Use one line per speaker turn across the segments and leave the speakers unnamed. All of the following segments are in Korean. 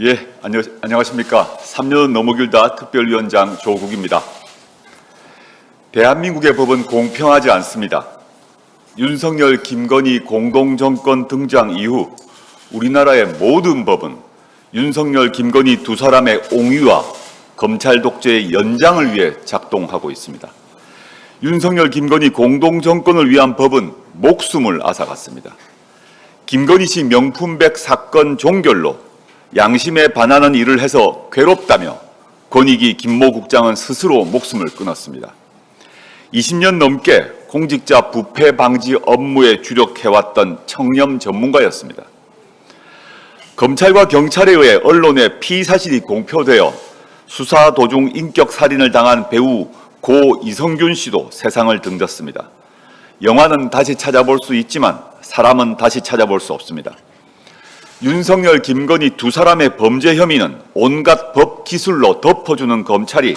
예, 안녕하십니까. 3년 너무 길다 특별위원장 조국입니다. 대한민국의 법은 공평하지 않습니다. 윤석열, 김건희 공동정권 등장 이후 우리나라의 모든 법은 윤석열, 김건희 두 사람의 옹위와 검찰 독재의 연장을 위해 작동하고 있습니다. 윤석열, 김건희 공동정권을 위한 법은 목숨을 앗아갔습니다. 김건희 씨 명품백 사건 종결로 양심에 반하는 일을 해서 괴롭다며 권익위 김모 국장은 스스로 목숨을 끊었습니다. 20년 넘게 공직자 부패 방지 업무에 주력해왔던 청렴 전문가였습니다. 검찰과 경찰에 의해 언론에 피의 사실이 공표되어 수사 도중 인격살인을 당한 배우 고 이성균 씨도 세상을 등졌습니다. 영화는 다시 찾아볼 수 있지만 사람은 다시 찾아볼 수 없습니다. 윤석열, 김건희 두 사람의 범죄 혐의는 온갖 법 기술로 덮어주는 검찰이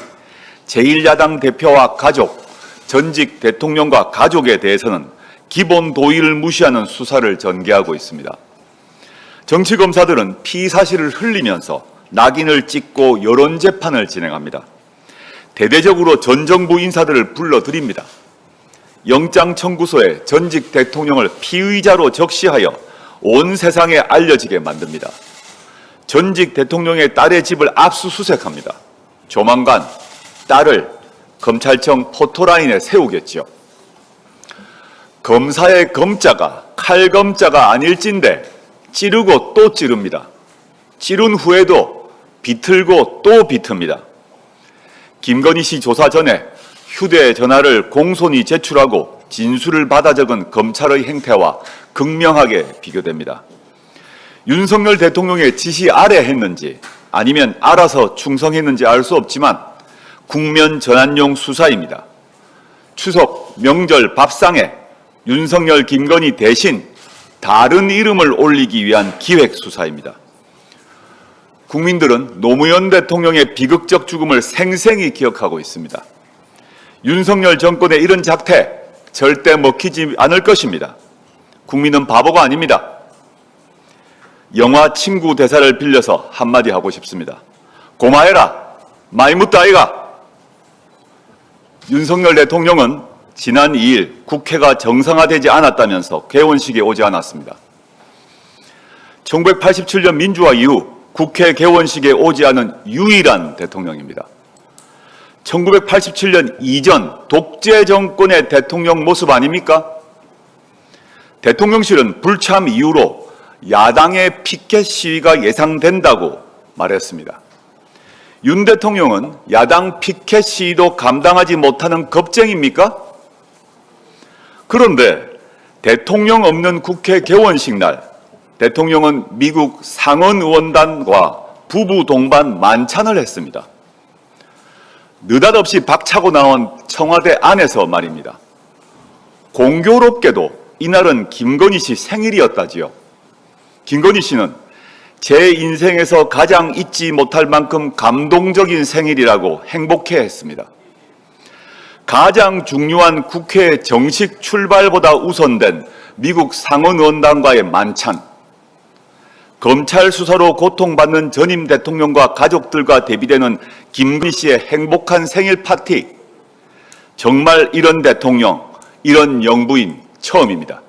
제1야당 대표와 가족, 전직 대통령과 가족에 대해서는 기본 도의를 무시하는 수사를 전개하고 있습니다. 정치검사들은 피의 사실을 흘리면서 낙인을 찍고 여론재판을 진행합니다. 대대적으로 전 정부 인사들을 불러들입니다. 영장 청구서에 전직 대통령을 피의자로 적시하여 온 세상에 알려지게 만듭니다. 전직 대통령의 딸의 집을 압수수색합니다. 조만간 딸을 검찰청 포토라인에 세우겠지요. 검사의 검자가 칼검자가 아닐진데 찌르고 또 찌릅니다. 찌른 후에도 비틀고 또 비틉니다. 김건희 씨 조사 전에 휴대전화를 공손히 제출하고 진술을 받아 적은 검찰의 행태와 극명하게 비교됩니다. 윤석열 대통령의 지시 아래 했는지 아니면 알아서 충성했는지 알 수 없지만 국면 전환용 수사입니다. 추석, 명절, 밥상에 윤석열, 김건희 대신 다른 이름을 올리기 위한 기획 수사입니다. 국민들은 노무현 대통령의 비극적 죽음을 생생히 기억하고 있습니다. 윤석열 정권의 이런 작태 절대 먹히지 않을 것입니다. 국민은 바보가 아닙니다. 영화 친구 대사를 빌려서 한마디 하고 싶습니다. 고마해라. 많이 묻다 아이가. 윤석열 대통령은 지난 2일 국회가 정상화되지 않았다면서 개원식에 오지 않았습니다. 1987년 민주화 이후 국회 개원식에 오지 않은 유일한 대통령입니다. 1987년 이전 독재 정권의 대통령 모습 아닙니까? 대통령실은 불참 이후로 야당의 피켓 시위가 예상된다고 말했습니다. 윤 대통령은 야당 피켓 시위도 감당하지 못하는 겁쟁입니까? 그런데 대통령 없는 국회 개원식 날 대통령은 미국 상원 의원단과 부부 동반 만찬을 했습니다. 느닷없이 박차고 나온 청와대 안에서 말입니다. 공교롭게도 이날은 김건희 씨 생일이었다지요. 김건희 씨는 제 인생에서 가장 잊지 못할 만큼 감동적인 생일이라고 행복해했습니다. 가장 중요한 국회 정식 출발보다 우선된 미국 상원의원단과의 만찬, 검찰 수사로 고통받는 전임 대통령과 가족들과 대비되는 김건희 씨의 행복한 생일 파티, 정말 이런 대통령, 이런 영부인 처음입니다.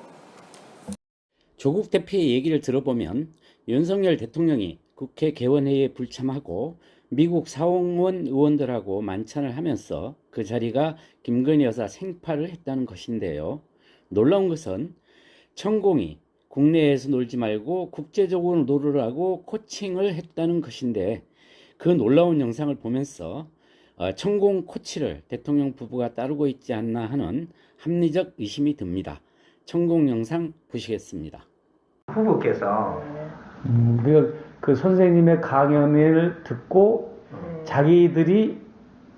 조국 대표의 얘기를 들어보면 윤석열 대통령이 국회 개원회의에 불참하고 미국 상원 의원들하고 만찬을 하면서 그 자리가 김건희 여사 생파를 했다는 것인데요. 놀라운 것은 천공이 국내에서 놀지 말고 국제적으로 놀으라고 코칭을 했다는 것인데 그 놀라운 영상을 보면서 천공 코치를 대통령 부부가 따르고 있지 않나 하는 합리적 의심이 듭니다. 천공 영상 보시겠습니다.
부부께서
그 선생님의 강연을 듣고 자기들이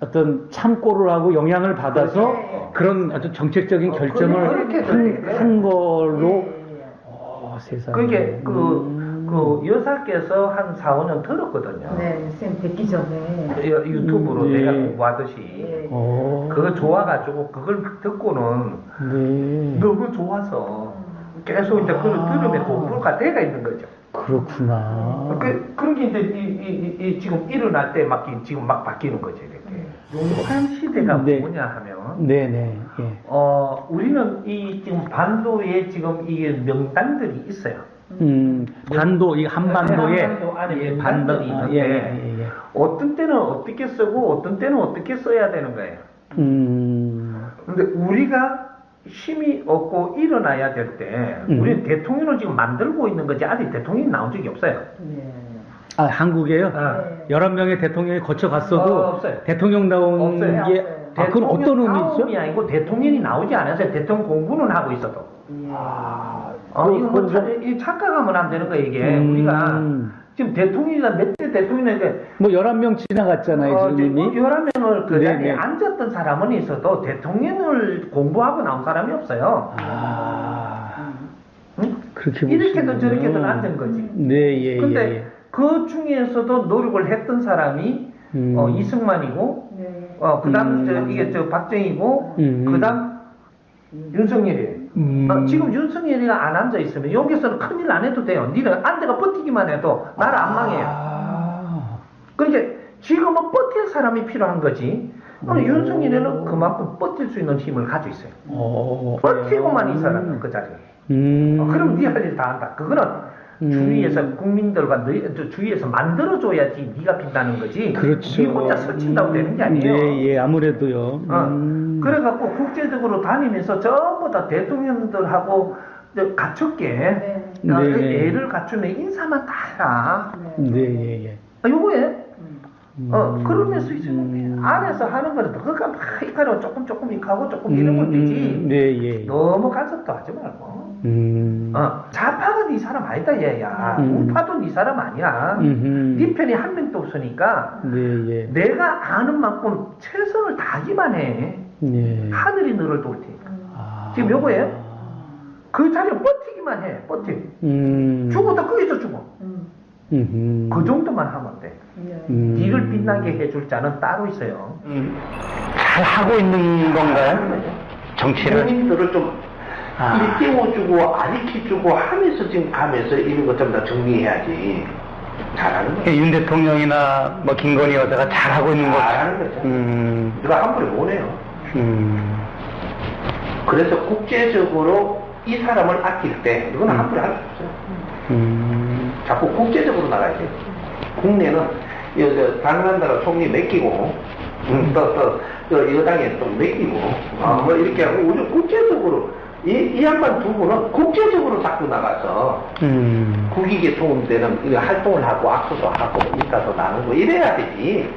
어떤 참고를 하고 영향을 받아서 그런 아주 정책적인 결정을 한 걸로 세상에.
그게 그 여사께서 한 4, 5년 들었거든요.
네, 쌤 뵙기 전에
유튜브로 내가
네.
공부하듯이 그거 좋아가지고 그걸 듣고는 너무 좋아서 계속 이제 그걸 들으면 공부가 돼가 있는 거죠.
그렇구나.
그런 게 이제 지금 일어날 때 지금 막 바뀌는 거죠, 이렇게. 용산 시대가
네.
뭐냐 하면,
네네. 예.
우리는 이 지금 반도에 지금 이게 명단들이 있어요.
반도, 이 한반도에.
한반도 안에
예,
명단들이
아,
있는데,
예.
어떤 때는 어떻게 쓰고, 어떤 때는 어떻게 써야 되는 거예요. 근데 우리가 힘이 없고 일어나야 될 때, 우리는 대통령을 지금 만들고 있는 거지, 아직 대통령이 나온 적이 없어요.
아, 한국에요?
네.
11명의 대통령이 거쳐갔어도
없어요.
대통령 나온
없어요.
게, 아, 그건 어떤 의미죠?
다음이 아니고 대통령이 나오지 않았어요. 대통령 공부는 하고 있어도. 이거 뭐 착각하면 안 되는 거예요, 이게. 우리가 지금 대통령이나 몇 대 대통령인데,
뭐 11명 지나갔잖아요, 지금 이미.
11명을 그 자리에
네네.
앉았던 사람은 있어도 대통령을 공부하고 나온 사람이 없어요. 응?
그렇게
이렇게든
보시는군요.
저렇게든 앉은 거지.
네, 예,
근데
예.
그 중에서도 노력을 했던 사람이 이승만이고, 그 다음 이게 박정희고, 그 다음 윤석열이에요. 지금 윤석열이가 안 앉아 있으면 여기서는 큰일 안 해도 돼요. 니는 안대가 버티기만 해도 나라 안 망해요. 그러니까 지금은 버틸 사람이 필요한 거지. 윤석열이는 그만큼 버틸 수 있는 힘을 가지고 있어요. 버티고만 있어라, 그 자리에. 그럼 네 할 일 다 한다. 그거는 주위에서 국민들과 주위에서 만들어줘야지 네가 빈다는 거지.
그렇죠.
네 혼자 서친다고 되는 게 아니에요.
네, 예, 아무래도요.
그래갖고 국제적으로 다니면서 전부 다 대통령들하고 갖췄게
네.
애를 갖추면 인사만 다 해라.
네, 예, 예.
요거에 그러면서 이제 안에서 하는 거는 그거 막 이카로 조금 이카고 조금 이러면 되지.
네, 예.
너무 간섭도 하지 말고. 좌파가 네 사람 아니다 얘야. 우파도 네 사람 아니야. 네 편이 한 명도 없으니까
네, 예.
내가 아는 만큼 최선을 다하기만 해.
네.
하늘이 너를 도울 테니까. 지금 요거예요. 그 자리에 버티기만 해. 버티. 죽어도 거기서 죽어. 그 정도만 하면 돼. 니를 빛나게 해줄 자는 따로 있어요.
잘 하고 있는 건가요? 정치를?
국민들을 좀 일깨워주고 가르쳐주고 하면서 지금 가면서 이런 것 좀 다 정리해야지. 잘하는 거야.
윤 대통령이나 뭐 김건희 여사가 잘 하고 있는 거.
잘하는 거죠. 누가 함부로 못 해요. 그래서 국제적으로 이 사람을 아낄 때 이거는 함부로 할 수 없어요. 자꾸 국제적으로 나가야 돼. 국내는 다른 나라 총리 맡기고 또 여당에 또 맡기고 뭐 이렇게 하고 우리 국제적으로 이 양반 두 분은 국제적으로 자꾸 나가서 국익에 도움되는 활동을 하고 악수도 하고 인사도 나누고 이래야 되지.